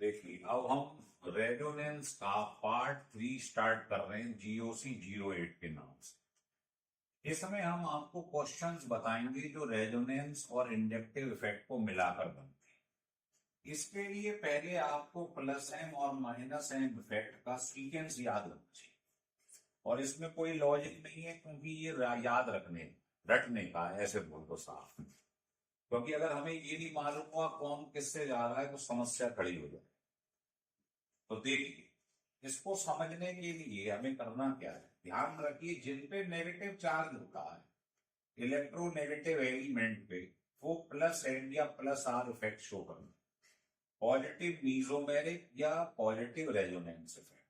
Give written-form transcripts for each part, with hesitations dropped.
देखिए अब हम रेजोनेंस का पार्ट 3 स्टार्ट कर रहे हैं GOC08 के नाम से। इसमें हम आपको क्वेश्चंस बताएंगे जो रेजोनेंस और इंडक्टिव इफेक्ट को मिलाकर बनते हैं। इसके लिए पहले आपको प्लस एम और माइनस एम इफेक्ट का सीक्वेंस याद रखना चाहिए, और इसमें कोई लॉजिक नहीं है क्योंकि ये याद रटने का है, ऐसे बोल दो साफ। क्योंकि अगर हमें ये नहीं मालूम हुआ कौन किससे जा रहा है तो समस्या खड़ी हो जाए। तो देखिए, इसको समझने के लिए हमें करना क्या है, ध्यान रखिए जिन पे नेगेटिव चार्ज होता है इलेक्ट्रोनेगेटिव एलिमेंट पे, वो प्लस एन या प्लस आर इफेक्ट शो करना, पॉजिटिव मीजोमेरिक या पॉजिटिव रेजोनेंस इफेक्ट।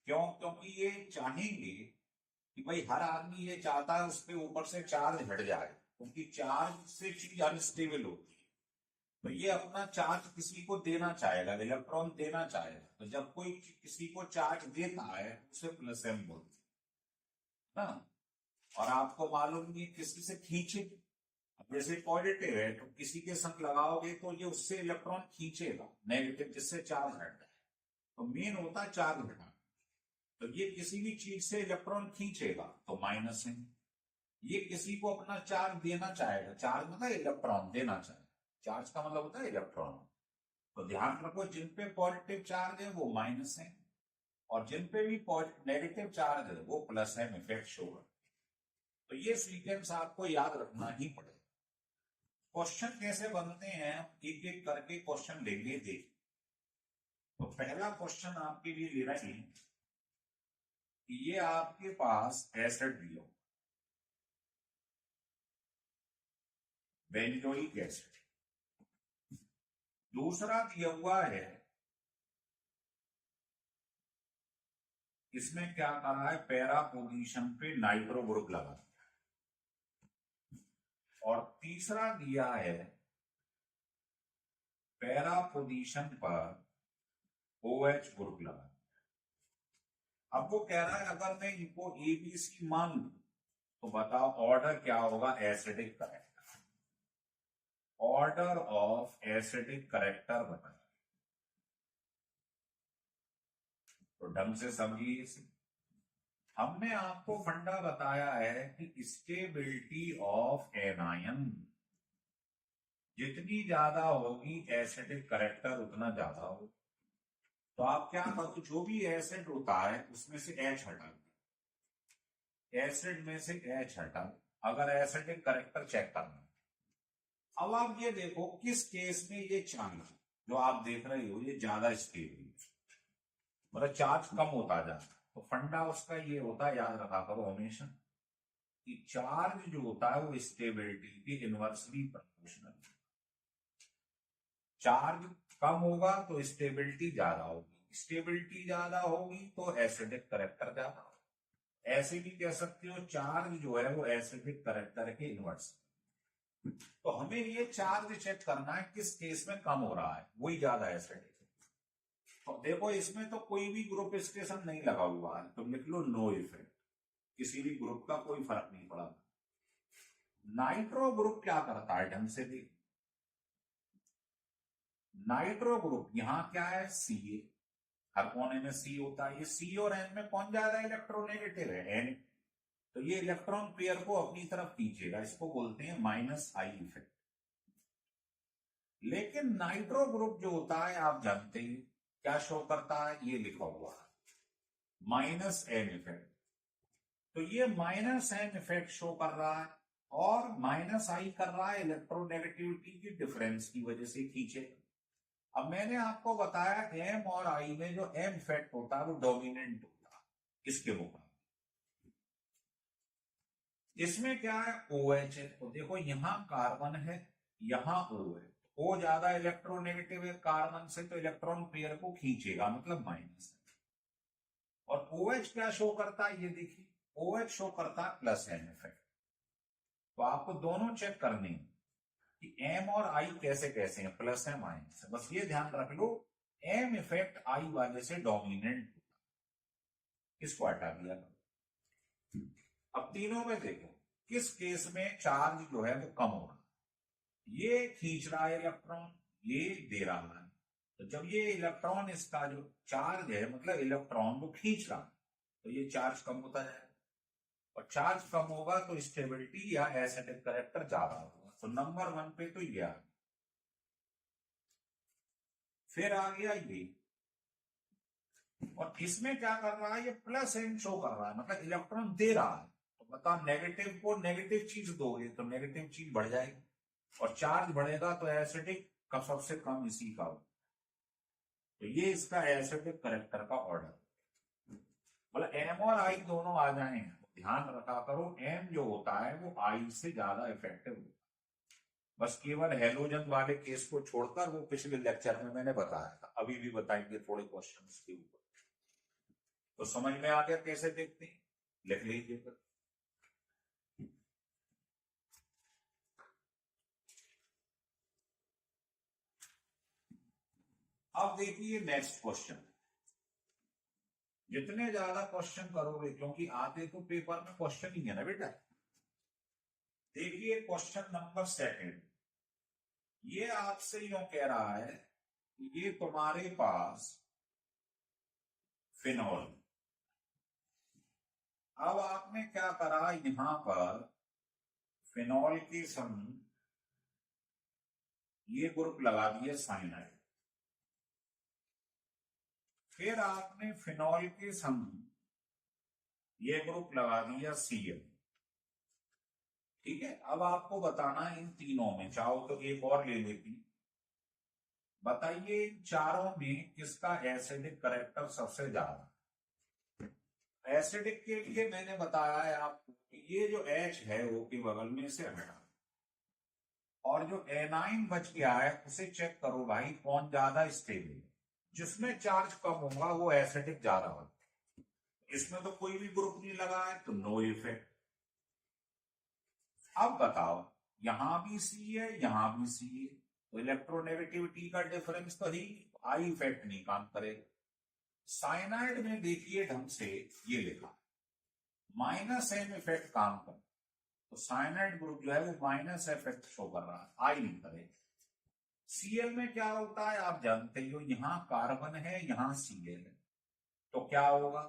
क्यों? क्योंकि ये चाहेंगे कि भाई हर आदमी ये चाहता है उसके ऊपर से चार्ज हट जाए, क्योंकि चार्ज से चीज अनस्टेबल होती है। तो ये अपना चार्ज किसी को देना चाहेगा, इलेक्ट्रॉन देना चाहेगा। तो जब कोई किसी को चार्ज देता है उसे प्लस एम बोलते हैं ना। और आपको मालूम नहीं किसी से खींचे, अब जैसे पॉजिटिव है तो किसी के संग लगाओगे तो ये उससे इलेक्ट्रॉन खींचेगा, नेगेटिव जिससे चार्ज हट जाए। तो मेन होता है चार्ज हटाना। तो ये किसी भी चीज से इलेक्ट्रॉन खींचेगा तो माइनस है। ये किसी को अपना चार्ज देना चाहेगा, चार्ज मतलब इलेक्ट्रॉन देना चाहेगा, चार्ज का मतलब होता है इलेक्ट्रॉन। तो ध्यान रखो जिन पे पॉजिटिव चार्ज है वो माइनस है, और जिन पे भी नेगेटिव चार्ज है वो प्लस है, इफेक्ट शो है। तो ये सीक्वेंस आपको याद रखना ही पड़ेगा। क्वेश्चन कैसे बनते हैं, एक एक करके क्वेश्चन लेंगे। देखिए, तो पहला क्वेश्चन आपके लिए ले रहे हैं कि ये आपके पास एसिड दिया, बेंजोइक एसिड। दूसरा दिया हुआ है, इसमें क्या करा है, पैरा पोजीशन पे नाइट्रो ग्रुप लगा दिया। और तीसरा दिया है पैरा पोजीशन पर OH ग्रुप लगा दिया। अब वो कह रहा है अगर मैं इनको ABC मान लू तो बताओ ऑर्डर क्या होगा acidic character. Order of acidic character बताइए। तो ढंग से समझिए इसे। हमने आपको फंडा बताया है कि स्टेबिलिटी ऑफ एनायन जितनी ज्यादा होगी एसिडिक करेक्टर उतना ज्यादा होगा। तो आप क्या करो, जो भी एसिड होता है उसमें से H हटा, एसिड में से H हटा, अगर एसिडिक करेक्टर चेक करना। अब आप ये देखो किस केस में ये चार्ज जो आप देख रहे हो ये ज्यादा स्टेबल, मतलब चार्ज कम होता जाता है। तो फंडा उसका ये होता है, याद रखा करो हमेशा, कि चार्ज जो होता है वो स्टेबिलिटी की इनवर्सली प्रोपोर्शनल। चार्ज कम होगा तो स्टेबिलिटी ज्यादा होगी, स्टेबिलिटी ज्यादा होगी तो एसिडिक करेक्टर ज्यादा होगा। ऐसे भी कह सकते हो चार्ज जो है वो एसिडिक करेक्टर के इनवर्स। तो हमें ये चार्ज चेक करना है किस केस में कम हो रहा है, वही ज्यादा एसिडिक। तो देखो इसमें तो कोई भी ग्रुप स्टेशन नहीं लगा हुआ है, तुम लिख लो नो इफेक्ट, किसी भी ग्रुप का कोई फर्क नहीं पड़ा। नाइट्रो ग्रुप क्या करता है, ढंग से देख। नाइट्रो ग्रुप यहां क्या है, Ca, हर कोने में C होता है। ये C और N में कौन ज्यादा इलेक्ट्रोनेगेटिव है, N। तो ये इलेक्ट्रॉन पेयर को अपनी तरफ खींचेगा, इसको बोलते हैं -I इफेक्ट। लेकिन नाइट्रो ग्रुप जो होता है आप जानते हैं क्या शो करता है, ये लिखा हुआ है -N इफेक्ट। तो ये -N इफेक्ट शो कर रहा है, और -I कर रहा है इलेक्ट्रोनेगेटिविटी की डिफरेंस की वजह से खींचे। अब मैंने आपको बताया M और I में जो M इफेक्ट होता है वो डोमिनेंट होता है इसके मुकाबले। इसमें क्या है, OH है। तो देखो यहां कार्बन है, यहां O है। O ज्यादा इलेक्ट्रोनेगेटिव है कार्बन से, तो इलेक्ट्रॉन पेयर को खींचेगा, मतलब माइनस है। और OH क्या शो करता है, ये देखिए OH शो करता है +N इफेक्ट। तो आपको दोनों चेक करने हैं कि M और I कैसे कैसे हैं, प्लस है माइनस है। बस ये ध्यान रख लो M इफेक्ट I वाले से डोमिनेंट, इसको हटा दिया। अब तीनों में देखो किस केस में चार्ज जो है वो कम हो रहा है, ये खींच रहा है इलेक्ट्रॉन, ये दे रहा है। तो जब ये इलेक्ट्रॉन, इसका जो चार्ज है मतलब इलेक्ट्रॉन को खींच रहा है, तो ये चार्ज कम होता जाएगा, और चार्ज कम होगा तो स्टेबिलिटी या एसिडिक कैरेक्टर ज्यादा होगा। तो नंबर 1 पे तो ये आ गया। फिर आ गया ये, और इसमें क्या कर रहा है, ये प्लस एन शो कर रहा है, मतलब इलेक्ट्रॉन दे रहा है। तो बताओ नेगेटिव को नेगेटिव चीज दोगे तो नेगेटिव चीज बढ़ जाएगी, और चार्ज बढ़ेगा तो एसिडिक का सबसे कम इसी का होगा। तो ये इसका एसिडिक कैरेक्टर का ऑर्डर, मतलब एम और आई दोनों आ जाए। ध्यान रखा करो, एम जो होता है वो आई से ज्यादा इफेक्टिव होता है। बस केवल हेलोजन वाले केस को छोड़कर, वो पिछले लेक्चर में मैंने बताया था, अभी भी बताएंगे थोड़े क्वेश्चंस के ऊपर। तो समझ में आ गया कैसे देखते हैं, लिख लीजिएगा। अब देखिए नेक्स्ट क्वेश्चन। जितने ज्यादा क्वेश्चन करोगे, क्योंकि आते तो पेपर में क्वेश्चन ही है ना बेटा। देखिए क्वेश्चन नंबर 2, ये आपसे यूं कह रहा है कि ये तुम्हारे पास फिनॉल, अब आपने क्या करा, यहां पर फिनॉल के संग ये ग्रुप लगा दिया साइनाइड, फिर आपने फिनॉल के संग ये ग्रुप लगा दिया Cl। ठीक है, अब आपको बताना है इन तीनों में, चाहो तो एक और ले लेती, बताइए इन चारों में किसका एसिडिक कैरेक्टर सबसे ज्यादा। एसिडिक के लिए मैंने बताया है आपको कि ये जो H है वो के बगल में से हटा, और जो एनाइन बच गया है उसे चेक करो भाई कौन ज्यादा स्टेबल। जिसमें चार्ज कम होगा वो एसिडिक ज्यादा होगा। इसमें तो कोई भी ग्रुप नहीं लगा है तो नो इफेक्ट। अब बताओ, यहां भी सी है यहां भी सी है, तो इलेक्ट्रोनेगेटिविटी का डिफरेंस तो ही, आई इफेक्ट नहीं काम करेगा। साइनाइड में देखिए ढंग से ये लिखा माइनस एम इफेक्ट काम कर, तो साइनाइड ग्रुप जो है वो माइनस इफेक्ट शो कर रहा है, आई नहीं करेगा। Cl में क्या होता है आप जानते हो, यहां कार्बन है यहां Cl है, तो क्या होगा,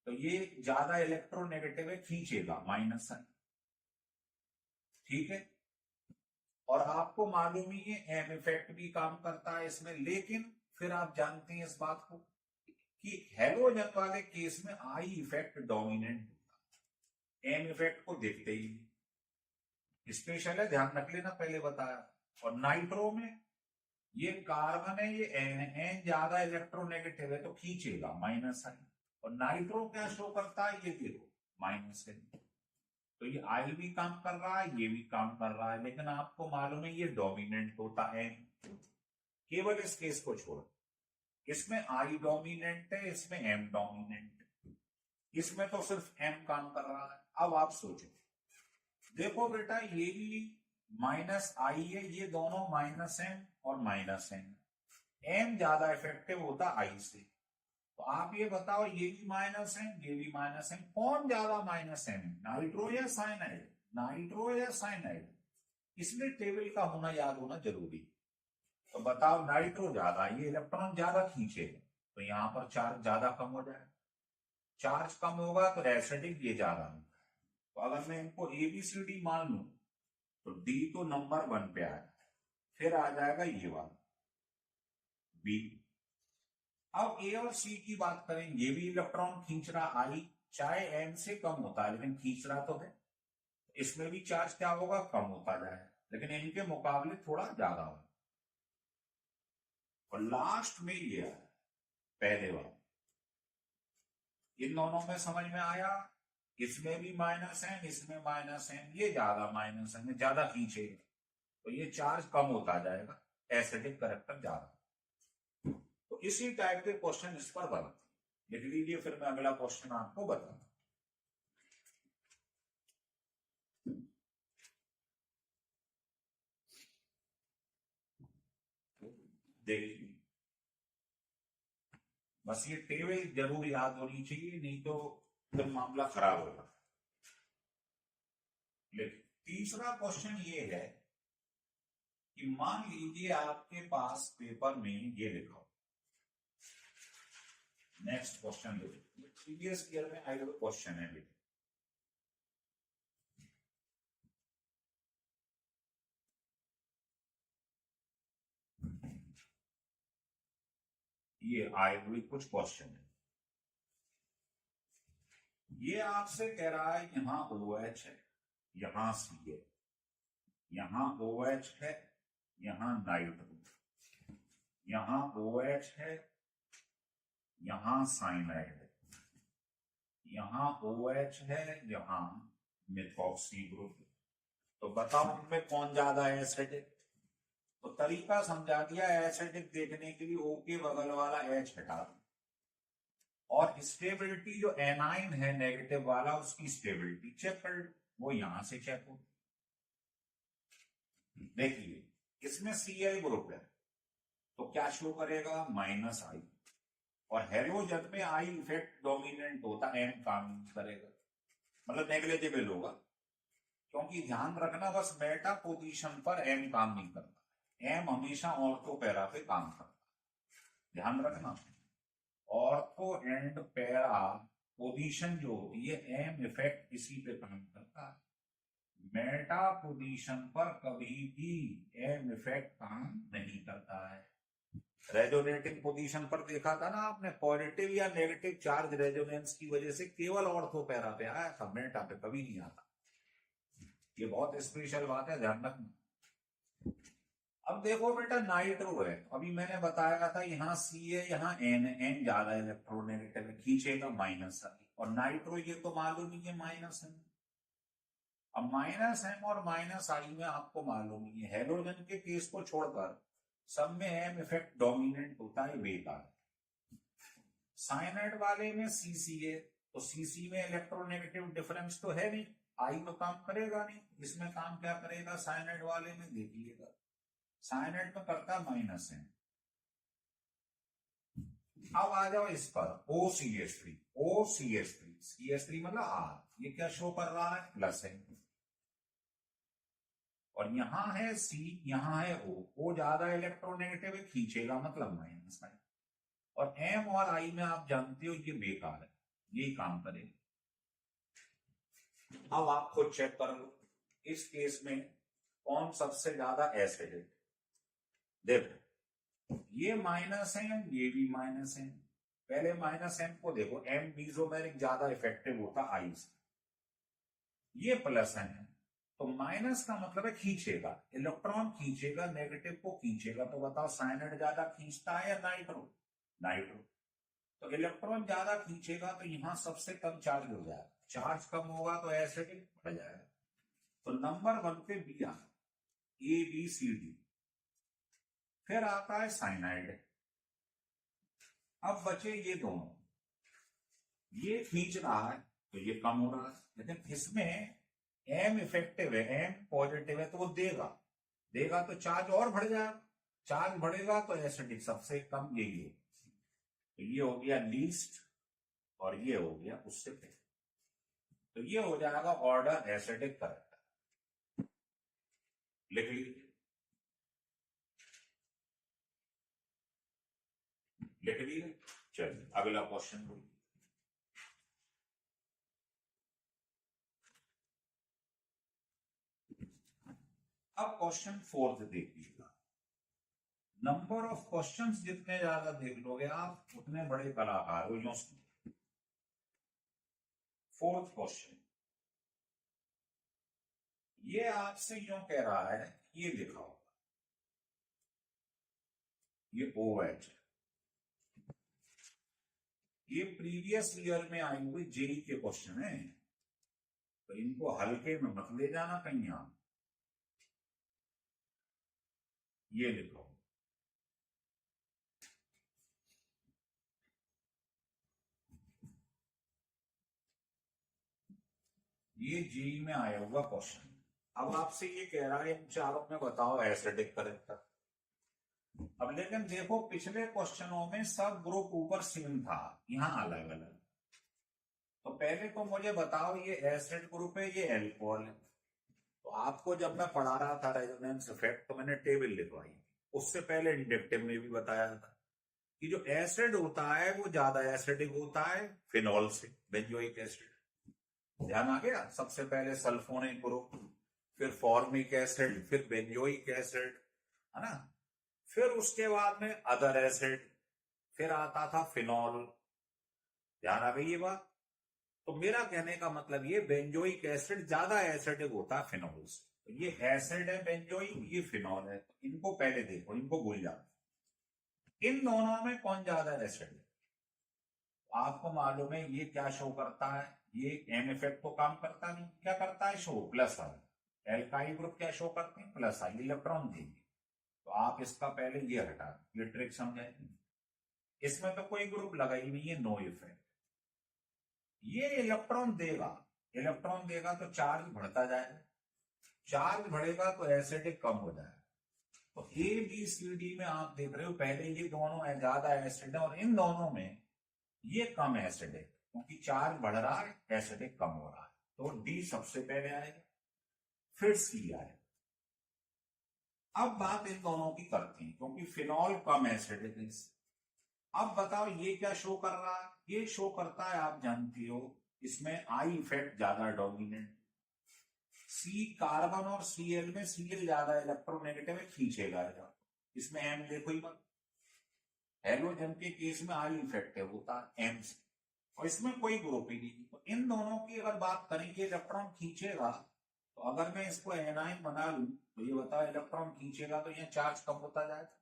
तो ये ज्यादा इलेक्ट्रोनेगेटिव है, खींचेगा माइनस साइन। ठीक है, और आपको मालूम ही है एम इफेक्ट भी काम करता है इसमें, लेकिन फिर आप जानते हैं इस बात को कि हेलोजन वाले केस में आई इफेक्ट डोमिनेंट होता है, एम इफेक्ट को देखते ही नहीं। स्पेशल है, ध्यान रख लेना, पहले बताया। और नाइट्रो में ये कार्बन है, ये एन ज्यादा इलेक्ट्रोनेगेटिव है तो खींचेगा माइनस साइन, और नाइट्रो क्या शो करता है ये देखो माइनस है, तो ये आई भी काम कर रहा है ये भी काम कर रहा है, लेकिन आपको मालूम है ये डोमिनेंट होता है, केवल इस केस को छोड़। इसमें आई डोमिनेंट है, इसमें एम डोमिनेंट, इसमें तो सिर्फ एम काम कर रहा है। अब आप सोचो, देखो बेटा ये भी माइनस आई है, ये दोनों माइनस एम और माइनस एम, एम ज्यादा इफेक्टिव होता आई से। तो आप ये बताओ, ये भी माइनस है ये भी माइनस है, कौन ज्यादा माइनस है, नाइट्रो या साइनाइड, नाइट्रो या साइनाइड। इसलिए टेबल का होना याद होना जरूरी। तो बताओ नाइट्रो ज्यादा, ये इलेक्ट्रॉन ज्यादा खींचेगा, तो यहां पर चार्ज ज्यादा कम हो जाएगा, चार्ज कम होगा तो एसिडिक ये ज्यादा होगा। तो अगर मैं इनको ABCD मान लू तो D तो नंबर 1 पे आएगा, फिर आ जाएगा ये वाला B। अब A और C की बात करें, ये भी इलेक्ट्रॉन खींच रहा आई, चाहे M से कम होता है लेकिन खींच रहा तो है, इसमें भी चार्ज क्या होगा, कम होता जाएगा, लेकिन इनके मुकाबले थोड़ा ज्यादा होगा। और लास्ट में ये आया पहले वाला, इन दोनों में समझ में आया, इसमें भी माइनस है इसमें माइनस है, ये ज्यादा माइनस है ज्यादा खींचेगा, तो ये चार्ज कम होता जाएगा, एसिडिक कैरेक्टर ज्यादा। तो इसी टाइप के क्वेश्चन इस पर बनते, लिख लीजिए, फिर मैं अगला क्वेश्चन आपको बताऊंगा। देखिए बस ये टेबल जरूर याद होनी चाहिए, नहीं तो फिर मामला खराब होगा। लेकिन तीसरा क्वेश्चन ये है कि मान लीजिए आपके पास पेपर में ये लिखा हो नेक्स्ट क्वेश्चन देखिए, प्रीवियस ईयर में आए हुए क्वेश्चन है। ये आए हुए कुछ क्वेश्चन है। ये आपसे कह रहा है यहां OH है, यहां C है, यहां OH है, यहां नाइट्रो, यहां OH है, यहां साइनाइड है, यहां OH है, यहां मिथॉक्सी ग्रुप। तो बताओ इनमें कौन ज्यादा एसिडिक? तो तरीका समझा दिया एसिडिक देखने के लिए, O के बगल वाला H हटा दो, और स्टेबिलिटी जो एनाइन है नेगेटिव वाला, उसकी स्टेबिलिटी चेक कर लो, वो यहां से चेक हो। देखिए इसमें Cl ग्रुप है, तो क्या शो करेगा? -I। और हेलोजन में I इफेक्ट डोमिनेंट होता, M काम नहीं करेगा, मतलब नेग्लिजिबल होगा। क्योंकि ध्यान रखना, बस मेटा पोजीशन पर M काम नहीं करता, M हमेशा ऑर्थो पैरा पे काम करता, ध्यान रखना। ऑर्थो एंड पैरा पोजीशन जो होती है, M इफेक्ट इसी पे काम करता है। मेटा पोजीशन पर कभी भी M इफेक्ट काम नहीं करता है। रेजोनेटिंग पोजीशन पर देखा था ना आपने, पॉजिटिव या नेगेटिव चार्ज रेजोनेंस की वजह से केवल ऑर्थो पैरा पे आया था, मेटा पे कभी नहीं आता। ये बहुत स्पेशल बात है, ध्यान रखना। अब देखो बेटा, नाइट्रो है, अभी मैंने बताया था यहाँ C है, यहाँ N ज्यादा इलेक्ट्रोनेगेटिव है, खींचेगा -I। और नाइट्रो ये तो मालूम ही है -M। अब -M और -I में आपको मालूम ही है, हेलोजन के केस को छोड़कर सब में M इफेक्ट डोमिनेंट होता है, बेकार। साइनाइड वाले में CC है, तो CC में इलेक्ट्रोनेगेटिव डिफरेंस तो है नहीं, I में काम करेगा नहीं। इसमें काम क्या करेगा साइनाइड वाले में? देखिएगा, साइनाइड में करता -M। अब आ जाओ इस पर, OCH3 CH3 मतलब R, ये क्या शो कर रहा है? प्लस है। और यहां है C, यहां है O ज्यादा इलेक्ट्रोनेगेटिव है, खींचेगा मतलब -I। और M और I में आप जानते हो ये बेकार है, यही काम करेगा। अब आप खुद चेक कर लो इस केस में कौन सबसे ज्यादा एसिड है। देखो ये -M, ये भी -M। पहले -M को देखो, M मीजोमेरिक ज्यादा इफेक्टिव होता I से, ये +M है, तो माइनस का मतलब है खींचेगा, इलेक्ट्रॉन खींचेगा, नेगेटिव को खींचेगा। तो बताओ साइनाइड ज्यादा खींचता है या नाइट्रो? नाइट्रो। तो इलेक्ट्रॉन ज्यादा खींचेगा तो यहां सबसे कम चार्ज हो जाएगा, चार्ज कम होगा तो एसिडिक बढ़ जाएगा। तो नंबर 1 पे B आ, ABCD। फिर आता है साइनाइड। अब बचे ये दोनों, ये खींच रहा है तो ये कम हो रहा है, लेकिन इसमें M इफेक्टिव है, M पॉजिटिव है, तो वो देगा तो चार्ज और बढ़ जाएगा, चार्ज बढ़ेगा तो एसिडिक सबसे कम यही है। तो ये हो गया लीस्ट और ये हो गया उससे पहले, तो ये हो जाएगा ऑर्डर एसिडिक करेक्टर। लिख लीजिए, लिख लीजिए। चलिए अगला क्वेश्चन बोलिए। अब क्वेश्चन 4 देखिएगा। नंबर ऑफ क्वेश्चंस जितने ज्यादा देख लोगे आप, उतने बड़े कलाकार हो। यूं 4th क्वेश्चन, ये आपसे यूं कह रहा है, ये दिखाओ, ये OH, ये प्रीवियस ईयर में आई हुई जेई के क्वेश्चन है, तो इनको हल्के में मत ले जाना कहीं। आप ये लिखो, ये जेई में आया हुआ क्वेश्चन। अब आपसे ये कह रहा है इन चारों में बताओ एसिडिक करेक्टर। अब लेकिन देखो पिछले क्वेश्चनों में सब ग्रुप ऊपर सेम था, यहां अलग अलग। तो पहले तो मुझे बताओ ये एसिड ग्रुप है, ये एल्कोहल है। तो आपको जब मैं पढ़ा रहा था रेजोनेंस इफेक्ट, तो मैंने टेबल लिखवाई, उससे पहले इंडक्टिव में भी बताया था कि जो एसिड होता है वो ज्यादा एसिडिक होता है फिनॉल से, बेंजोइक एसिड। ध्यान आ गया? सबसे पहले सल्फोनिक ग्रुप, फिर फॉर्मिक एसिड, फिर बेंजोइक एसिड, है ना। फिर उसके बाद में अदर एसिड, फिर आता था फिनॉल। ध्यान आ गई ये बात? तो मेरा कहने का मतलब ये बेंजोइक एसिड ज्यादा एसिडिक होता है फिनॉल से। तो ये एसिड है बेंजोइक, ये फिनॉल है। तो इनको पहले देखो, इनको भूल जाओ। इन दोनों में कौन ज्यादा एसिड है? आपको मालूम है ये क्या शो करता है? ये एम इफेक्ट तो काम करता नहीं, क्या करता है शो? प्लस आई। एल्काइल ग्रुप क्या शो करते हैं? प्लस आई, इलेक्ट्रॉन देंगे। तो आप इसका पहले ये हटा, ये ट्रिक समझाएंगे। इसमें तो कोई ग्रुप लगा ही नहीं है, नो इफेक्ट। ये इलेक्ट्रॉन देगा, इलेक्ट्रॉन देगा तो चार्ज बढ़ता जाएगा, चार्ज बढ़ेगा तो एसिडिक कम हो जाएगा। तो ए बी सी डी में आप देख रहे हो पहले ये दोनों ज्यादा एसिड है और इन दोनों में ये कम एसिड है, क्योंकि चार्ज बढ़ रहा है, एसिडिक कम हो रहा है। तो डी सबसे पहले आएगा, फिर सी आएगा। अब बात इन दोनों की करते हैं, क्योंकि फिनॉल कम एसिडिक है। अब बताओ ये क्या शो कर रहा है? ये शो करता है, आप जानती हो, इसमें आई इफेक्ट ज्यादा डोमिनेंट। सी कार्बन और सीएल में सीएल ज्यादा इलेक्ट्रोनेगेटिव है, खींचेगा। इसमें एम देखो ही मत। हेलोजन के केस में आई इफेक्ट है, होता है एम से, और इसमें कोई ग्रुप ही नहीं। तो इन दोनों की अगर बात करें कि इलेक्ट्रॉन खींचेगा, तो अगर मैं इसको एनाइन बना लूं तो ये बताओ इलेक्ट्रॉन खींचेगा तो यहाँ चार्ज कम होता जाएगा,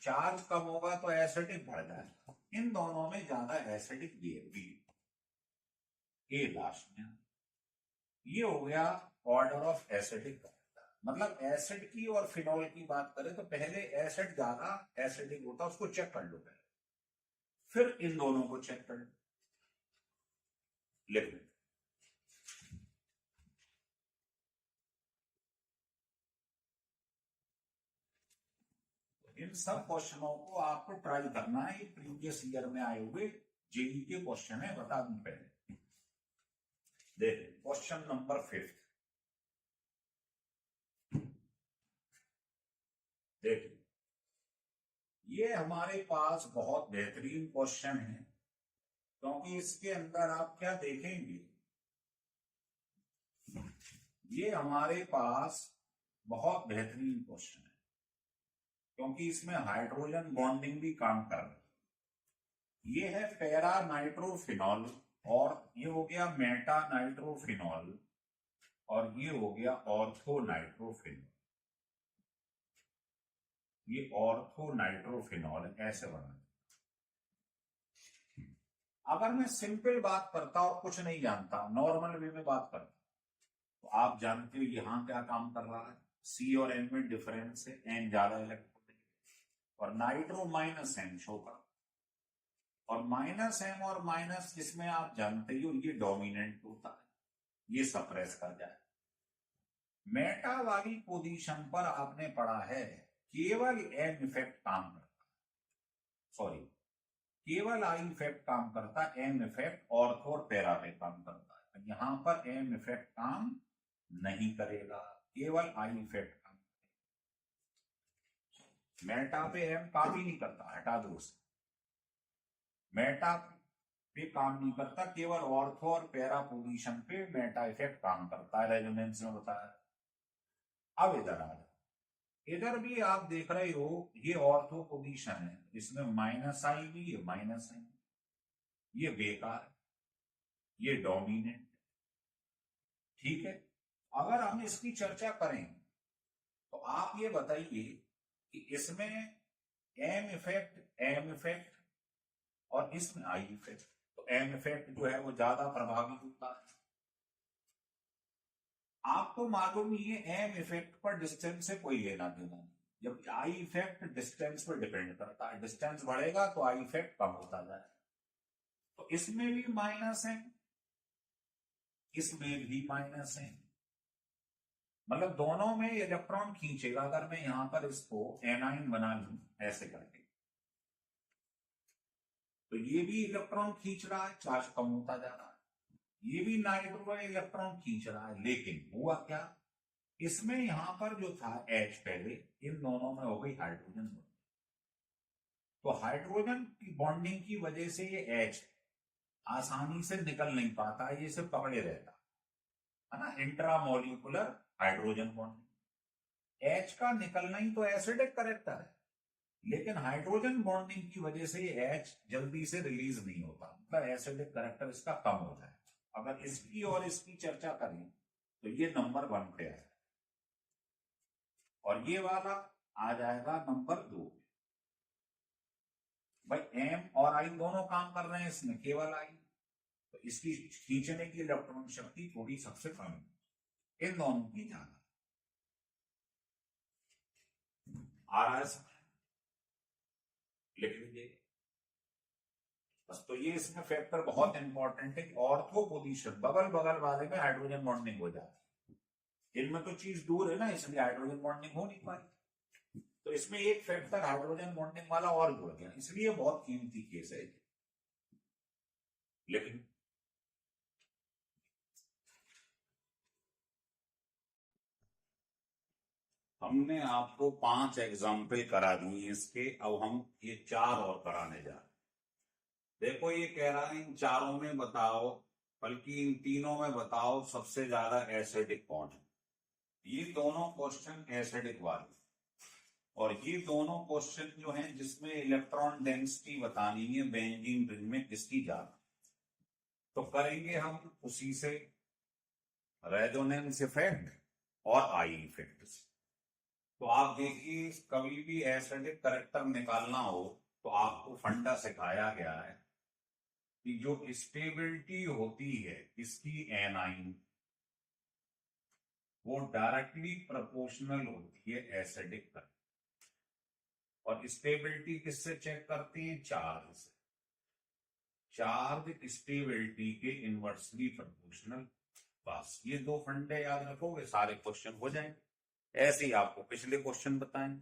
चार्ज कम होगा तो एसिडिक बढ़ जाएगा। इन दोनों में ज्यादा एसिडिक बी ए लास्ट में। ये हो गया ऑर्डर ऑफ एसिडिक। मतलब एसिड की और फिनॉल की बात करें तो पहले एसिड ज्यादा एसिडिक होता है, उसको चेक कर लो पहले, फिर इन दोनों को चेक कर लो। लिख लो। इन सब क्वेश्चनों को आपको ट्राई करना है, ये प्रीवियस ईयर में आए हुए जेई के क्वेश्चन है, बता दूं पहले। देखिए क्वेश्चन नंबर 5। देखिए ये हमारे पास बहुत बेहतरीन क्वेश्चन है, क्योंकि इसके अंदर आप क्या देखेंगे, ये हमारे पास बहुत बेहतरीन क्वेश्चन है, क्योंकि इसमें हाइड्रोजन बॉन्डिंग भी काम कर रही है। ये है पैरा नाइट्रोफिनॉल, और ये हो गया मेटा नाइट्रोफिनॉल, और ये हो गया ऑर्थो नाइट्रोफिनॉल। ये ऑर्थो नाइट्रोफिनॉल ऐसे बना। अगर मैं सिंपल बात करता और कुछ नहीं जानता, नॉर्मल वे में बात करता, तो आप जानते हो यहां क्या काम कर रहा है, सी और एन में डिफरेंस है, एन ज्यादा इलेक्ट्रॉन, और नाइट्रो माइनस एन शो कर, और माइनस एम और माइनस जिसमें आप जानते हो ये डोमिनेंट होता है, ये सप्रेस कर जाए। मेटा वाली पोजीशन पर आपने पढ़ा है केवल एम इफेक्ट काम करता है, सॉरी केवल आई इफेक्ट काम करता है, एम इफेक्ट ऑर्थो और पैरा पे काम करता है। यहां पर एम इफेक्ट काम नहीं करेगा, केवल आई इफेक्ट काम करेगा। मेटा पे एम काम ही नहीं करता, हटा दो उसे। मेटा पे काम नहीं करता, केवल ऑर्थो और पैरा पोजीशन पे मेटा इफेक्ट काम करता है, रेजोनेंस में बताया। अब इधर आ जाओ, इधर भी आप देख रहे हो ये ऑर्थो पोजीशन है, इसमें माइनस आई भी है, माइनस आई, ये बेकार, ये डोमिनेंट। ठीक है, अगर हम इसकी चर्चा करें तो आप ये बताइए कि इसमें एम इफेक्ट और इसमें आई इफेक्ट, तो एम इफेक्ट जो है वो ज्यादा प्रभावी होता है। आपको मालूम ही है एम इफेक्ट पर डिस्टेंस से कोई लेना देना नहीं, जब आई इफेक्ट डिस्टेंस पर डिपेंड करता है, डिस्टेंस बढ़ेगा तो आई इफेक्ट कम होता जाए। तो इसमें भी माइनस है, इसमें भी माइनस है, मतलब दोनों में इलेक्ट्रॉन खींचेगा। अगर मैं यहां पर इसको एनाइन बना लूं ऐसे करके, तो ये भी इलेक्ट्रॉन खींच रहा है, चार्ज कम होता जा रहा है, ये भी नाइट्रोजन इलेक्ट्रॉन खींच रहा है। लेकिन हुआ क्या, इसमें यहां पर जो था H पहले, इन दोनों में हो गई हाइड्रोजन, तो हाइड्रोजन की बॉन्डिंग की वजह से ये H आसानी से निकल नहीं पाता, ये सिर्फ पकड़े रहता है ना, इंट्रामोलिकुलर हाइड्रोजन बॉन्डिंग। H का निकलना ही तो एसिडिक करेक्टर है, लेकिन हाइड्रोजन बॉन्डिंग की वजह से ये H जल्दी से रिलीज नहीं होता, मतलब एसिडिक करेक्टर इसका कम हो जाए। अगर इसकी और इसकी चर्चा करें तो ये नंबर 1 पे है, और ये वाला आ जाएगा नंबर 2। भाई M और I दोनों काम कर रहे हैं इसमें, केवल I, तो इसकी खींचने की इलेक्ट्रॉन शक्ति थोड़ी सबसे कम है, इन दोनों की ज्यादा। आ रहा है समझ? लिख लीजिए बस। तो ये इसमें फैक्टर बहुत इंपॉर्टेंट है, ऑर्थो पोजीशन बगल बगल वाले में हाइड्रोजन बॉन्डिंग हो जाती है, इनमें तो चीज दूर है ना, इसलिए हाइड्रोजन बॉन्डिंग हो नहीं पाई। तो इसमें एक फैक्टर हाइड्रोजन बॉन्डिंग वाला और जुड़ गया, इसलिए बहुत कीमती केस है। लेकिन हमने आपको 5 एग्जाम्पल करा दिए इसके, अब हम ये 4 और कराने जा रहे हैं। देखो ये कह रहा है इन चारों में बताओ, बल्कि इन तीनों में बताओ सबसे ज्यादा एसिडिक कौन है। ये दोनों क्वेश्चन एसिडिक वाले, और ये दोनों क्वेश्चन जो हैं जिसमें इलेक्ट्रॉन डेंसिटी बतानी है बेंजीन रिंग में किसकी ज्यादा, तो करेंगे हम उसी से रेजोनेंस इफेक्ट और आई इफेक्ट से। तो आप देखिए कभी भी एसिडिक करेक्टर निकालना हो तो आपको फंडा सिखाया गया है कि जो स्टेबिलिटी होती है इसकी एनाइन, वो डायरेक्टली प्रोपोर्शनल होती है एसिडिक करेक्टर। और स्टेबिलिटी किससे चेक करते हैं? चार्ज से। चार्ज स्टेबिलिटी के इनवर्सली प्रोपोर्शनल। बस ये 2 फंडे याद रखोगे, सारे क्वेश्चन हो जाएंगे। ऐसे ही आपको पिछले क्वेश्चन बताएंगे।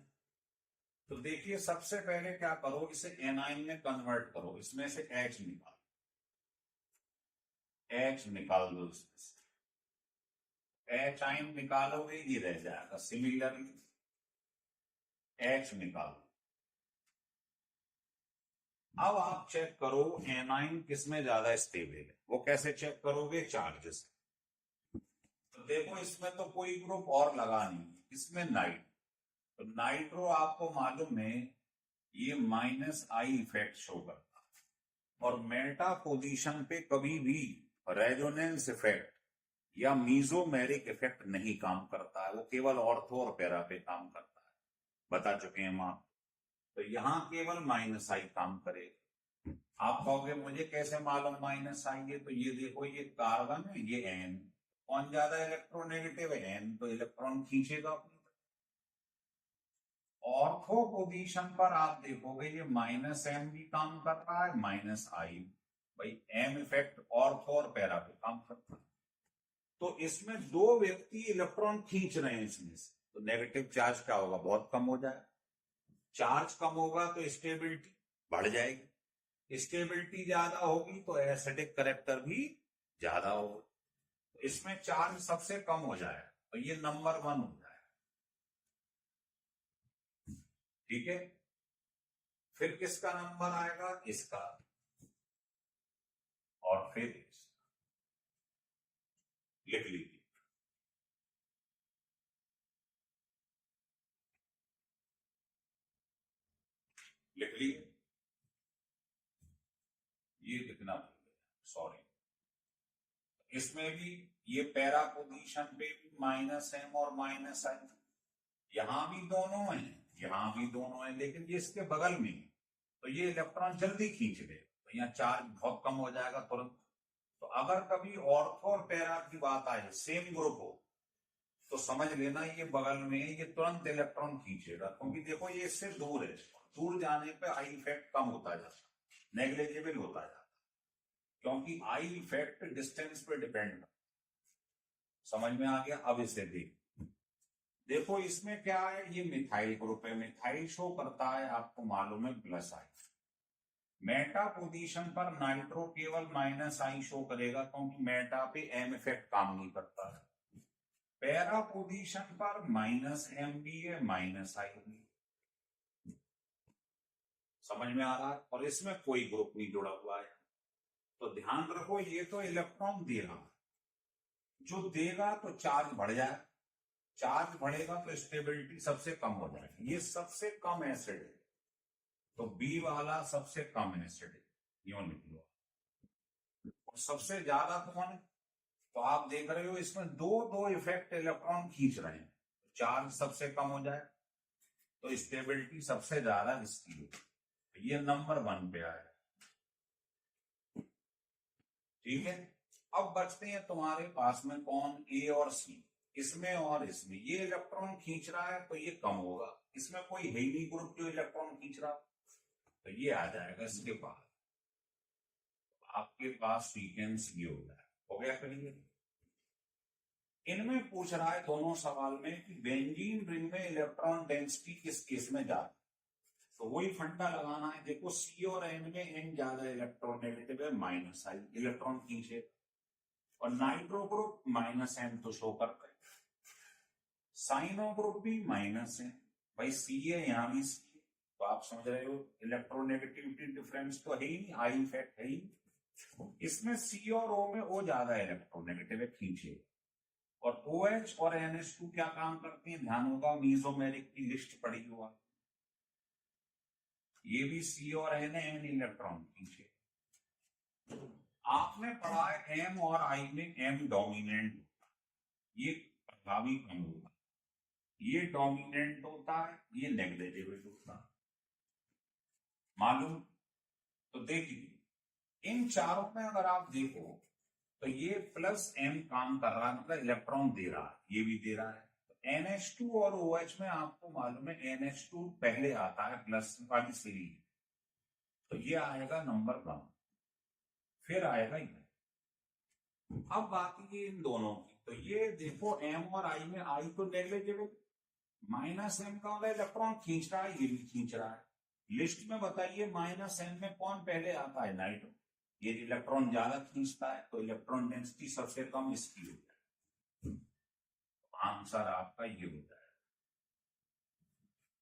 तो देखिए सबसे पहले क्या करो, इसे एनाइन में कन्वर्ट करो, इसमें से H निकालो, H निकाल दो इसमें से, H आइन निकालोगे ये रह जाएगा, सिमिलरली H निकालो। अब आप चेक करो एनाइन किसमें ज्यादा स्टेबल है, वो कैसे चेक करोगे? चार्ज से। तो देखो इसमें तो कोई ग्रुप और लगा नहीं, इसमें नाइट, तो नाइट्रो आपको मालूम है ये -I इफेक्ट शो करता है, और मेटा पोजीशन पे कभी भी रेजोनेंस इफेक्ट या मीजोमेरिक इफेक्ट नहीं काम करता है, वो केवल ऑर्थो और पैरा पे काम करता है, बता चुके हैं हम आप। तो यहां केवल -I काम करेगा। आप कहोगे मुझे कैसे मालूम -I है? तो ये देखो ये कार्बन है, ये N, कौन ज्यादा इलेक्ट्रोनेगेटिव है? N, तो इलेक्ट्रॉन खींचेगा। ऑर्थो पोजीशन पर आप देखोगे ये -M भी काम कर रहा है, -I, भाई M इफेक्ट ऑर्थो और पैरा पे काम करता है। तो इसमें 2 व्यक्ति इलेक्ट्रॉन खींच रहे हैं इसमें से, तो नेगेटिव चार्ज क्या होगा? बहुत कम हो जाएगा। चार्ज कम होगा तो स्टेबिलिटी बढ़ जाएगी, स्टेबिलिटी ज्यादा होगी तो एसिडिक करेक्टर भी ज्यादा होगा। तो इसमें चार्ज सबसे कम हो जाएगा, तो ये नंबर 1 हो जाएगा। ठीक है, फिर किसका नंबर आएगा? इसका, और फिर लिख लीजिए, लिख लीजिए, ये लिखना सॉरी। इसमें भी ये पैरा पोजीशन पे भी -M और -I, यहां भी दोनों है, यहां भी दोनों है, लेकिन ये इसके बगल में है, तो ये इलेक्ट्रॉन जल्दी खींच ले, तो यहाँ चार्ज बहुत कम हो जाएगा तुरंत। तो अगर कभी ऑर्थो और पैरा की बात आए, सेम ग्रुप हो, तो समझ लेना ये बगल में है, ये तुरंत इलेक्ट्रॉन खींचेगा, क्योंकि देखो ये इससे दूर है, दूर जाने पे आई इफेक्ट कम होता जाता, नेग्लिजिबल होता जाता, क्योंकि आई इफेक्ट डिस्टेंस पे डिपेंड करता। समझ में आ गया? अब इसे देखो इसमें क्या है, ये मिथाइल ग्रुप है, मिथाइल शो करता है आपको मालूम है +I। मेटा पोजीशन पर नाइट्रो केवल -I शो करेगा, क्योंकि मेटा पे M इफेक्ट काम नहीं करता है। पैरा पोजीशन पर -M भी है, -I भी। समझ में आ रहा है? और इसमें कोई ग्रुप नहीं जुड़ा हुआ है। तो ध्यान रखो, ये तो इलेक्ट्रॉन दे रहा है, जो देगा तो चार्ज बढ़ जाए, चार्ज बढ़ेगा तो स्टेबिलिटी सबसे कम हो जाएगी। ये सबसे कम एसिड है, तो बी वाला सबसे कम एसिड है, यूं लिख लो। और सबसे ज्यादा कौन है? तो आप देख रहे हो इसमें दो दो इफेक्ट इलेक्ट्रॉन खींच रहे हैं, चार्ज सबसे कम हो जाए तो स्टेबिलिटी सबसे ज्यादा इसकी है। तो ये नंबर 1 पे आया। ठीक है, अब बचते हैं तुम्हारे पास में कौन? ए और सी। इसमें और इसमें ये इलेक्ट्रॉन खींच रहा है तो ये कम होगा, इसमें कोई है ही नहीं ग्रुप जो इलेक्ट्रॉन खींच रहा, तो ये आ जाएगा इसके पास। आपके पास सीक्वेंस ये हो गया क्लियर? इनमें पूछ रहा है दोनों सवाल में कि बेंजीन रिंग में इलेक्ट्रॉन डेंसिटी किस केस में ज्यादा, तो वही फंडा लगाना है। देखो सी और एन में एन ज्यादा इलेक्ट्रोनेगेटिव है, माइनस आई इलेक्ट्रॉन खींचे, और नाइट्रो ग्रुप माइनस एन तो शो करता है, साइनो ग्रुप भी माइनस है, भाई सी है यहाँ भी सी है, तो आप समझ रहे हो इलेक्ट्रोनेगेटिविटी डिफरेंस तो है ही नहीं, आई इफेक्ट है ही। इसमें सी और ओ में ओ ज्यादा इलेक्ट्रोनेगेटिव है, खींचे। और OH और NH2 क्या काम करते हैं? ध्यान होगा मीजोमेरिक की लिस्ट पड़ी हुआ, ये भी C और N है, N इलेक्ट्रॉन खींचे। आपने पढ़ा है M और I में M डोमिनेंट, ये प्रभावी कम होगा, ये डोमिनेंट होता है, ये नेग्लिजिबल होता है, मालूम? तो देखिए इन चारों में अगर आप देखो तो ये प्लस M काम कर रहा है, मतलब इलेक्ट्रॉन दे रहा है, ये भी दे रहा है। तो NH2 और OH में आपको मालूम है NH2 पहले आता है प्लस वाली सीरीज, तो ये आएगा नंबर 1, फिर आएगा ये। अब बात ये इन दोनों की, तो ये देखो M और I में I तो नेग्लिजिबल, माइनस M का मतलब इलेक्ट्रॉन खींच रहा है, ये भी खींच रहा है। लिस्ट में बताइए माइनस M में कौन पहले आता है? नाइट्रो। ये इलेक्ट्रॉन ज्यादा खींचता है तो इलेक्ट्रॉन डेंसिटी सबसे कम इसकी होता है, आंसर आपका ये होता है।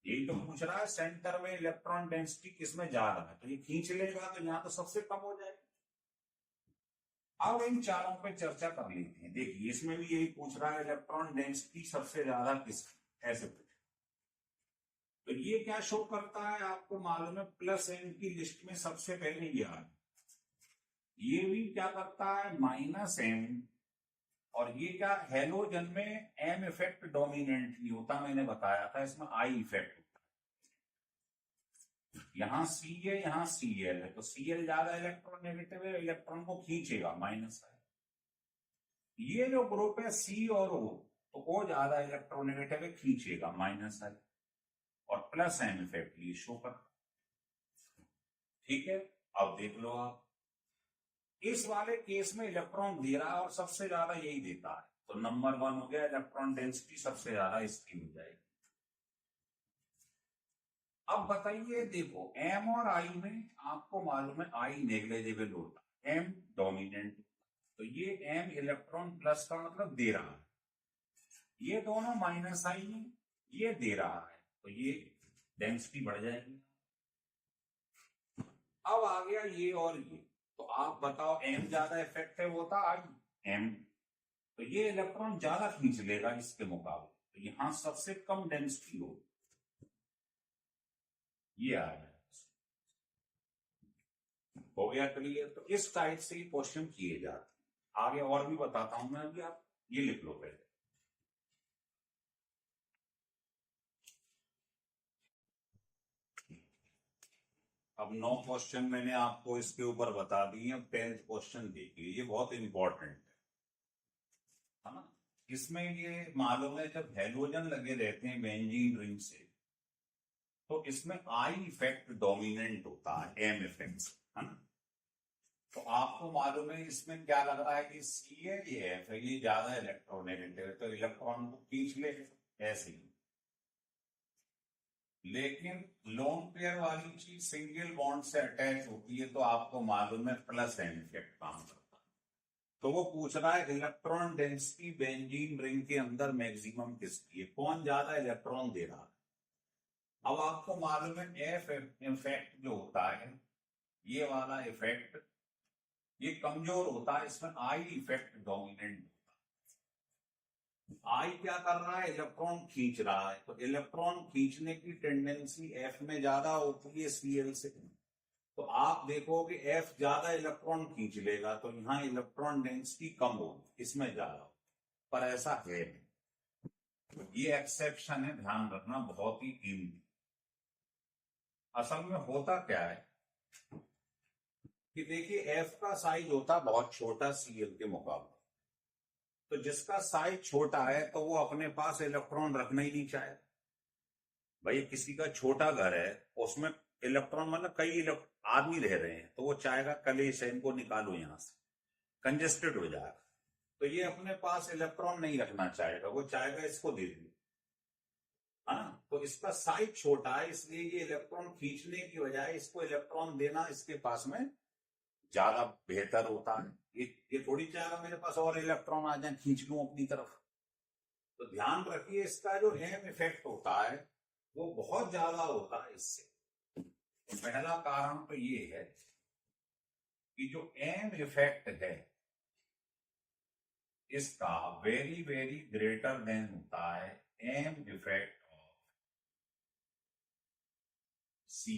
यही तो पूछ रहा है सेंटर में इलेक्ट्रॉन डेंसिटी किसमें ज्यादा है, तो ये खींच लेगा तो यहाँ तो सबसे कम हो जाएगा। अब इन चारों पे चर्चा कर लेते हैं। देखिए इसमें भी यही पूछ रहा है इलेक्ट्रॉन डेंसिटी सबसे ज्यादा किसकी, ऐसे पूछ। तो ये क्या शो करता है आपको मालूम है, प्लस एन की लिस्ट में सबसे पहले ये आ, ये भी क्या करता है माइनस एम, और ये क्या हेलोजन में एम इफेक्ट डोमिनेंट नहीं होता, मैंने बताया था, इसमें आई इफेक्ट होता है। यहां सी है यहाँ सी एल है, तो सी एल ज्यादा इलेक्ट्रॉन नेगेटिव है, इलेक्ट्रॉन को खींचेगा माइनस आई। ये जो ग्रुप है सी और ओ, तो ओ ज्यादा इलेक्ट्रोनेगेटिव है, खींचेगा माइनस आई, और प्लस एम इफेक्ट ये शो करता। ठीक है, अब देख लो आप इस वाले केस में इलेक्ट्रॉन दे रहा है और सबसे ज्यादा यही देता है, तो नंबर 1 हो गया, इलेक्ट्रॉन डेंसिटी सबसे ज्यादा इसकी हो जाएगी। अब बताइए देखो M और I में आपको मालूम है I नेग्लिजिबल होता है, M डोमिनेंट, तो ये M इलेक्ट्रॉन प्लस का मतलब दे रहा है, ये दोनों माइनस I है, ये दे रहा है, तो ये डेंसिटी बढ़ जाएगी। अब आ गया ये और ये, तो आप बताओ M ज्यादा इफेक्टिव होता I, M, तो ये इलेक्ट्रॉन ज्यादा खींच लेगा इसके मुकाबले, तो यहां सबसे कम डेंसिटी होगी, ये आ गया। हो गया क्लियर? तो इस टाइप से क्वेश्चन किए जाते हैं। आगे और भी बताता हूं मैं, अभी आप ये लिख लो पहले। अब 9 क्वेश्चन मैंने आपको इसके ऊपर बता दिए, अब 10th क्वेश्चन देखिए, ये बहुत इंपॉर्टेंट है ना। इसमें ये मालूम है जब हैलोजन लगे रहते हैं बेंजीन रिंग से, तो इसमें आई इफेक्ट डोमिनेंट होता है एम इफेक्ट, है ना। तो आपको मालूम है इसमें क्या लग रहा है कि सी है ये है, तो ये ज्यादा इलेक्ट्रोनेगेटिव है, तो इलेक्ट्रॉन को खींच ले ऐसे ही। लेकिन लोन पेयर वाली चीज सिंगल बॉन्ड से अटैच होती है, तो आपको मालूम है प्लस एन इफेक्ट काम करता है। तो वो पूछ रहा है इलेक्ट्रॉन डेंसिटी बेंजीन रिंग के अंदर मैक्सिमम किसकी है, कौन ज्यादा इलेक्ट्रॉन दे रहा है। अब आपको मालूम है एफ इफेक्ट जो होता है, ये वाला इफेक्ट ये कमजोर होता है, इसमें आई इफेक्ट डोमिनेंट। आई क्या कर रहा है, इलेक्ट्रॉन खींच रहा है, तो इलेक्ट्रॉन खींचने की टेंडेंसी एफ में ज्यादा होती है सीएल से। तो आप देखोगे एफ ज्यादा इलेक्ट्रॉन खींच लेगा, तो यहाँ इलेक्ट्रॉन डेंसिटी कम होगी, इसमें ज्यादा, पर ऐसा है नहीं। ये एक्सेप्शन है, ध्यान रखना, बहुत ही कीमती। असल में होता क्या है कि देखिए एफ का साइज होता है बहुत छोटा सीएल के मुकाबले, तो जिसका साइज छोटा है तो वो अपने पास इलेक्ट्रॉन रखना ही नहीं चाहे। भाई किसी का छोटा घर है, उसमें इलेक्ट्रॉन मतलब कई आदमी रह रहे हैं, तो वो चाहेगा कलेश है, इनको निकालो यहां से, कंजेस्टेड हो जाएगा, तो ये अपने पास इलेक्ट्रॉन नहीं रखना चाहेगा, वो चाहेगा इसको दे दे। हाँ, तो इसका साइज छोटा है, इसलिए ये इलेक्ट्रॉन खींचने की बजाय इसको इलेक्ट्रॉन देना इसके पास में ज्यादा बेहतर होता है। ये थोड़ी चाहेगा मेरे पास और इलेक्ट्रॉन आ जाए, खींच लूं अपनी तरफ। तो ध्यान रखिए, इसका जो एम इफेक्ट होता है वो बहुत ज्यादा होता है इससे। तो पहला कारण तो ये है कि जो एम इफेक्ट है इसका वेरी वेरी ग्रेटर देन होता है एम इफेक्ट ऑफ सी।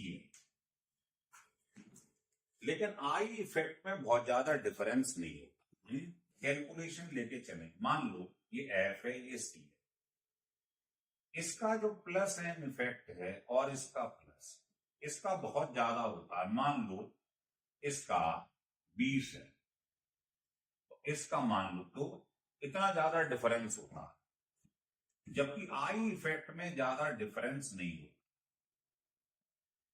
लेकिन आई इफेक्ट में बहुत ज्यादा डिफरेंस नहीं होता। कैलकुलेशन लेके चले, मान लो ये एफ है, ये सी है, इसका जो प्लस एम इफेक्ट है और इसका प्लस, इसका बहुत ज्यादा होता है। मान लो इसका 20 है, तो इसका मान लो तो इतना ज्यादा डिफरेंस होता है, जबकि आई इफेक्ट में ज्यादा डिफरेंस नहीं होता।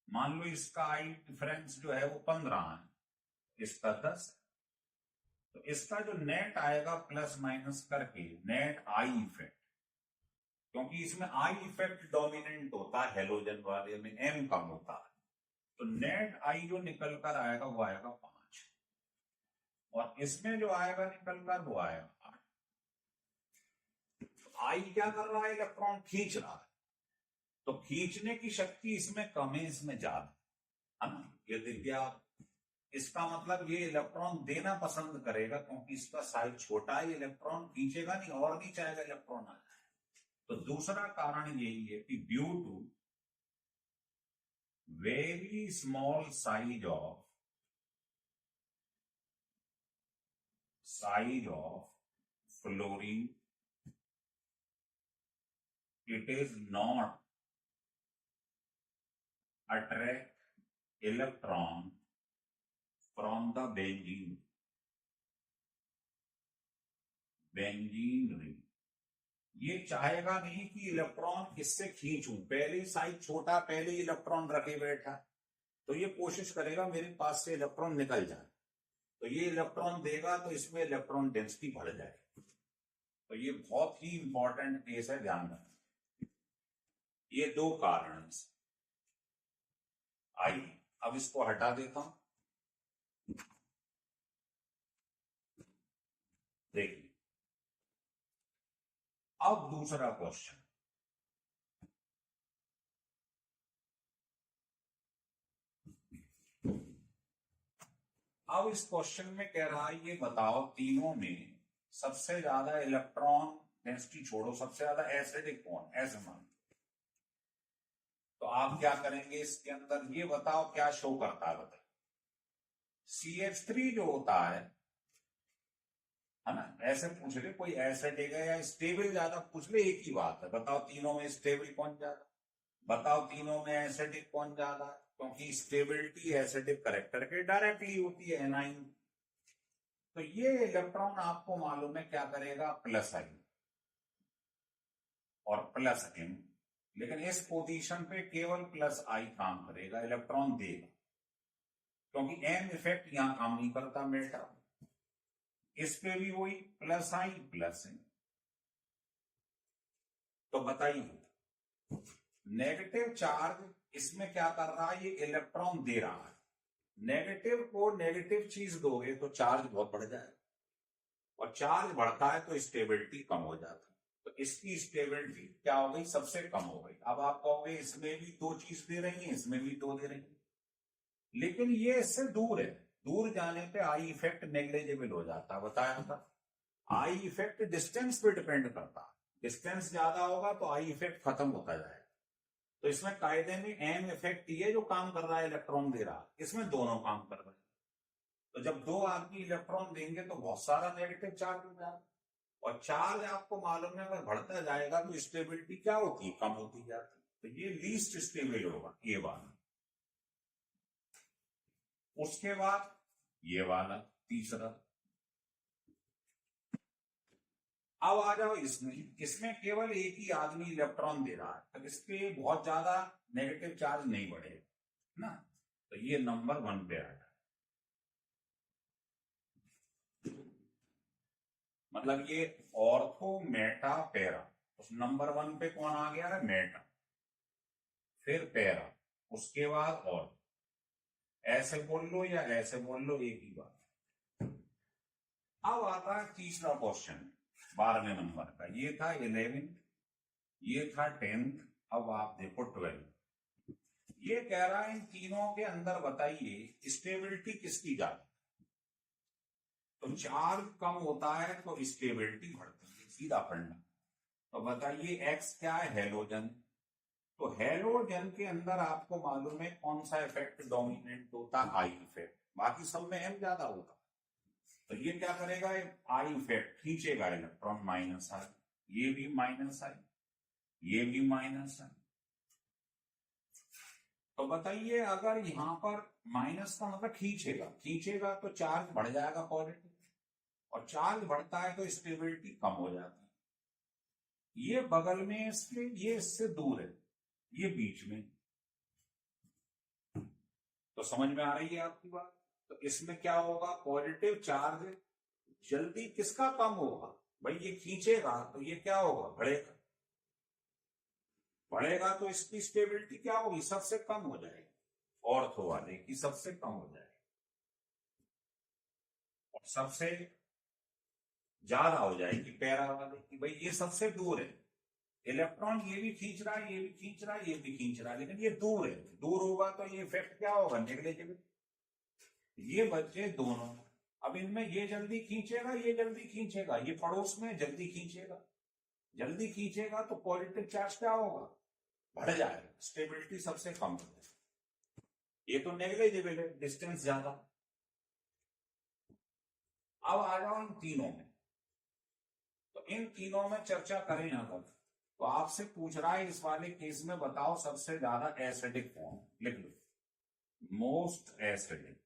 मान लो इसका आई डिफरेंस जो है वो 15 है, इसका 10, तो इसका जो नेट आएगा प्लस माइनस करके नेट आई इफेक्ट, क्योंकि इसमें आई इफेक्ट डोमिनेंट होता है, हेलोजन वाले में एम कम होता है, तो नेट आई जो निकल कर आएगा वो आएगा 5, और इसमें जो आएगा निकल कर वो आएगा 8। तो आई क्या कर रहा है, इलेक्ट्रॉन खींच रहा है, तो खींचने की शक्ति इसमें कम है, इसमें ज्यादा है ना। ये देखिए आप, इसका मतलब ये इलेक्ट्रॉन देना पसंद करेगा, क्योंकि इसका साइज छोटा है, इलेक्ट्रॉन खींचेगा नहीं और नहीं चाहेगा इलेक्ट्रॉन आ जाए। तो दूसरा कारण यही है कि due to very small size of fluorine, it is not attract electron from the benzene ring. ये चाहेगा नहीं कि इलेक्ट्रॉन इससे खींचूं, पहले साइज छोटा, पहले इलेक्ट्रॉन रखे बैठा, तो ये कोशिश करेगा मेरे पास से इलेक्ट्रॉन निकल जाए, तो ये इलेक्ट्रॉन देगा तो इसमें इलेक्ट्रॉन डेंसिटी बढ़ जाएगी। तो ये बहुत ही इंपॉर्टेंट केस है, ध्यान रखना। ये दो कारण। आइए अब इसको हटा देता हूं, देखिए अब दूसरा क्वेश्चन, अब इस क्वेश्चन में कह रहा है ये बताओ तीनों में सबसे ज्यादा इलेक्ट्रॉन डेंसिटी छोड़ो, सबसे ज्यादा एसिडिक कौन, ऐसे मान। तो आप क्या करेंगे, इसके अंदर ये बताओ क्या शो करता है, बताइए। CH3 जो होता है ना, ऐसे पूछ ले कोई एसिडिक है या स्टेबल, ज्यादा पूछ ले एक ही बात है, बताओ तीनों में स्टेबल कौन ज्यादा, बताओ तीनों में एसिडिक कौन ज्यादा है, क्योंकि स्टेबिलिटी एसिडिक करेक्टर के डायरेक्टली होती है, एनाइन। तो ये इलेक्ट्रॉन आपको मालूम है क्या करेगा, प्लस आई और प्लस एम, लेकिन इस पोजीशन पे केवल प्लस आई काम करेगा, इलेक्ट्रॉन देगा, क्योंकि एम इफेक्ट यहां काम नहीं करता बेटा। इस पे भी वही प्लस आई प्लस है। तो बताइए नेगेटिव चार्ज इसमें क्या कर रहा है, ये इलेक्ट्रॉन दे रहा है, नेगेटिव को नेगेटिव चीज दोगे तो चार्ज बहुत बढ़ जाएगा, और चार्ज बढ़ता है तो स्टेबिलिटी कम हो जाता है। तो इसकी स्टेबिलिटी क्या हो गई, सबसे कम हो गई। अब आप कहोगे इसमें भी दो चीज दे रही है, इसमें भी दो दे रही है, लेकिन ये इससे दूर है। दूर जाने पे आई इफेक्ट नेग्लिजिबल हो जाता है, बताया था। आई इफेक्ट डिस्टेंस पे डिपेंड करता है, डिस्टेंस ज्यादा होगा तो आई इफेक्ट खत्म होता जाएगा। तो इसमें कायदे में एम इफेक्ट ये जो काम कर रहा है इलेक्ट्रॉन दे रहा है, इसमें दोनों काम कर रहे हैं। तो जब दो आदमी इलेक्ट्रॉन देंगे तो बहुत सारा नेगेटिव चार्ज हो जाएगा, और चार्ज आपको मालूम है अगर बढ़ता जाएगा तो स्टेबिलिटी क्या होती है, कम होती जाती है। तो ये लीस्ट स्टेबल होगा ये वाला। उसके बाद ये वाला तीसरा। अब आ जाओ इसमें, इसमें केवल एक ही आदमी इलेक्ट्रॉन दे रहा है, तो इसके बहुत ज्यादा नेगेटिव चार्ज नहीं बढ़ेगा ना। तो ये नंबर 1 पे आएगा, मतलब ये ऑर्थो मेटा पैरा। उस नंबर 1 पे कौन आ गया है, मेटा, फिर पैरा, उसके बाद और। ऐसे बोल लो या ऐसे बोल लो, एक ही बात। अब आता है तीसरा क्वेश्चन 12वें नंबर का। ये था 11, ये था 10, अब आप देखो 12। ये कह रहा है इन तीनों के अंदर बताइए स्टेबिलिटी किसकी ज्यादा। तो चार्ज कम होता है तो स्टेबिलिटी बढ़ती है, सीधा पढ़ना। तो बताइए एक्स क्या है, हेलोजन। तो हेलोजन के अंदर आपको मालूम है कौन सा इफेक्ट डोमिनेंट होता है, आई इफेक्ट। बाकी सब में एम ज्यादा होता। तो ये क्या करेगा, आई इफेक्ट खींचेगा इलेक्ट्रॉन, माइनस आई, ये भी माइनस आई, ये भी माइनस आई। तो बताइए अगर यहां पर माइनस का मतलब खींचेगा, खींचेगा तो चार्ज बढ़ जाएगा पॉजिटिव, और चार्ज बढ़ता है तो स्टेबिलिटी कम हो जाती है। ये बगल में इसके, ये इससे दूर है, ये बीच में। तो समझ में आ रही है आपकी बात। तो इसमें क्या होगा, पॉजिटिव चार्ज जल्दी किसका कम होगा, भाई ये खींचेगा तो ये क्या होगा, बढ़ेगा। बढ़ेगा तो इसकी स्टेबिलिटी क्या होगी, सबसे कम हो जाएगी, ऑर्थो वाले की सबसे कम हो जाएगी, और सबसे ज्यादा हो जाएगी पैरा वाले की। भाई ये सबसे दूर है, इलेक्ट्रॉन ये भी खींच रहा है, ये भी खींच रहा है, ये भी खींच रहा है, लेकिन ये दूर है। दूर होगा तो ये इफेक्ट क्या होगा, नेग्लिजिबल। ये बच्चे दोनों, अब इनमें ये जल्दी खींचेगा, ये जल्दी खींचेगा, ये पड़ोस में जल्दी खींचेगा। जल्दी खींचेगा तो पॉजिटिव चार्ज क्या होगा, बढ़ जाएगा, स्टेबिलिटी सबसे कम हो जाएगी। ये तो नेग्लिजिबल है, डिस्टेंस ज्यादा। अब आ जाओ इन तीनों में। तो इन तीनों में चर्चा करें अगर, तो आपसे पूछ रहा है इस वाले केस में बताओ सबसे ज्यादा एसिडिक फॉर्म, लिख लो मोस्ट एसिडिक।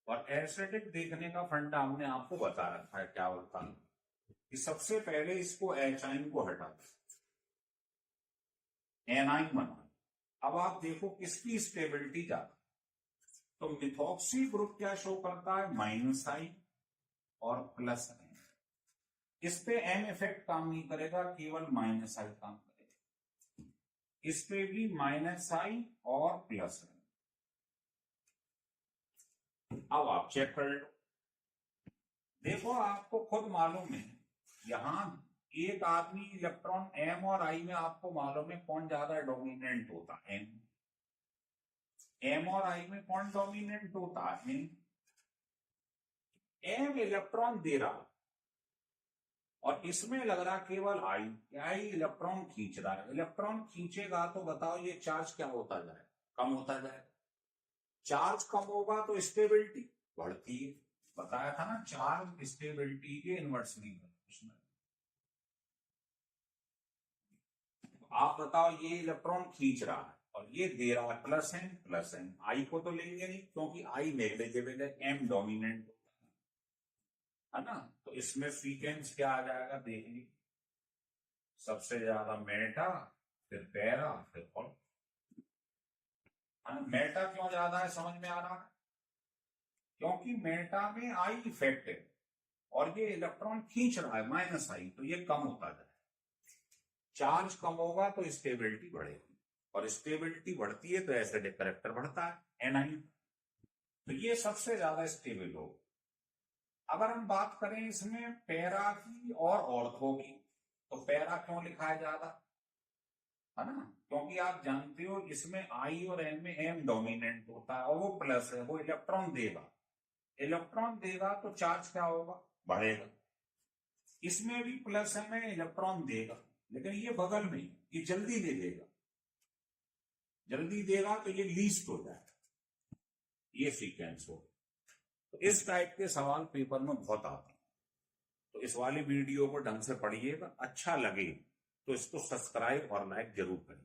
और एसिडिक देखने का फंडा हमने आपको बता रखा है, क्या होता है कि सबसे पहले इसको एचाइन को हटा दो, एनाइन बना। अब आप देखो किसकी स्टेबिलिटी ज्यादा। तो मिथॉक्सी ग्रुप क्या शो करता है, माइनस आई और प्लस आई। इस पे एम इफेक्ट काम नहीं करेगा, केवल माइनस आई काम करेगा। इस पे भी माइनस आई और प्लस आई। अब आप चेक कर लो, देखो आपको खुद मालूम है, यहां एक आदमी इलेक्ट्रॉन एम और आई में आपको मालूम है कौन ज्यादा डोमिनेंट होता है, एम और आई में कौन डोमिनेंट होता है, एम इलेक्ट्रॉन दे रहा, और इसमें लग रहा केवल आई, आई इलेक्ट्रॉन खींच रहा है। इलेक्ट्रॉन खींचेगा तो बताओ ये चार्ज क्या होता जाए, कम होता जाए। चार्ज कम होगा तो स्टेबिलिटी बढ़ती है, बताया था ना, चार्ज स्टेबिलिटी के इन्वर्सली उसमें। आप बताओ ये इलेक्ट्रॉन खींच रहा है और ये दे रहा है प्लस एन, प्लस एन। आई को तो लेंगे नहीं क्योंकि आई नेग्लिजिबल है, एम डोमिनेंट है ना। तो इसमें सीक्वेंस क्या आ जाएगा, देख लीजिए, सबसे ज्यादा मेटा, फिर पैरा, फिर और। मेटा क्यों ज्यादा है, समझ में आ रहा है, क्योंकि मेटा में आई इफेक्ट है और ये इलेक्ट्रॉन खींच रहा है माइनस आई, तो ये कम होता जाए। चार्ज कम होगा तो स्टेबिलिटी बढ़ेगी, और स्टेबिलिटी बढ़ती है तो एसिडिक कैरेक्टर बढ़ता है, एनाइन। तो ये सबसे ज्यादा स्टेबल होगा। अगर हम बात करें इसमें पैरा की और ऑर्थो की, तो पैरा क्यों लिखा है ज्यादा, है ना, क्योंकि आप जानते हो इसमें आई और एन में एम डोमिनेंट होता है और वो प्लस है, वो इलेक्ट्रॉन देगा तो चार्ज क्या होगा, बढ़ेगा। इसमें भी प्लस है में इलेक्ट्रॉन देगा, लेकिन ये बगल में, ये जल्दी देगा तो ये लीस्ट हो जाएगा, ये सीक्वेंस हो। तो इस टाइप के सवाल पेपर में बहुत आते हैं, तो इस वाली वीडियो को ढंग से पढ़िएगा, अच्छा लगे तो इसको सब्सक्राइब और लाइक जरूर करिए।